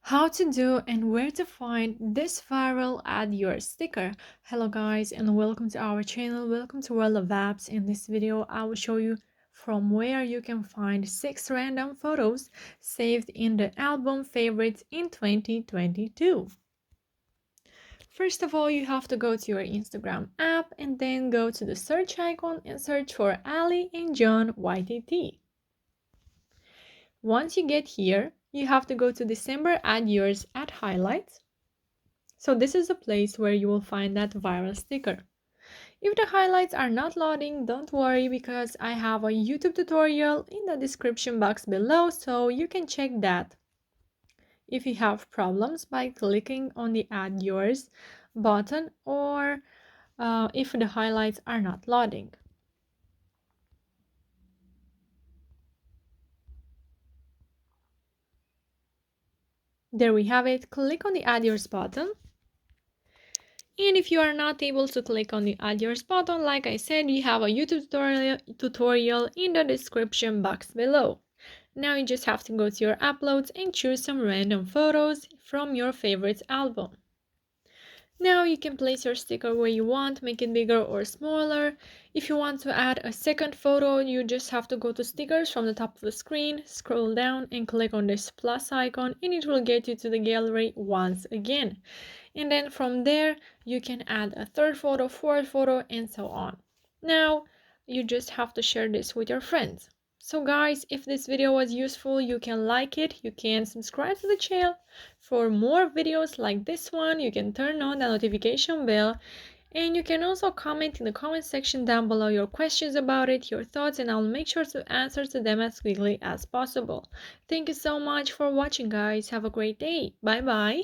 How to do and where to find this viral add your sticker. Hello guys and welcome to our channel. Welcome to World of Apps. In this video I will show you from where you can find 6 random photos saved in the album favorites in 2022. First of all, you have to go to your Instagram app and then go to the search icon and search for Ali and John YTT. Once you get here, you have to go to December add yours at highlights. So this is the place where you will find that viral sticker. If the highlights are not loading, don't worry because I have a YouTube tutorial in the description box below, so you can check that. If you have problems by clicking on the add yours button or if the highlights are not loading. There we have it. Click on the add yours button. And if you are not able to click on the add yours button, like I said, you have a YouTube tutorial in the description box below. Now you just have to go to your uploads and choose some random photos from your favorites album. Now you can place your sticker where you want, make it bigger or smaller. If you want to add a second photo, you just have to go to stickers from the top of the screen, scroll down and click on this plus icon and it will get you to the gallery once again. And then from there, you can add a third photo, fourth photo and so on. Now, you just have to share this with your friends. So guys, if this video was useful, you can like it, you can subscribe to the channel for more videos like this one, you can turn on the notification bell, and you can also comment in the comment section down below your questions about it, your thoughts, and I'll make sure to answer to them as quickly as possible. Thank you so much for watching guys, have a great day, bye bye.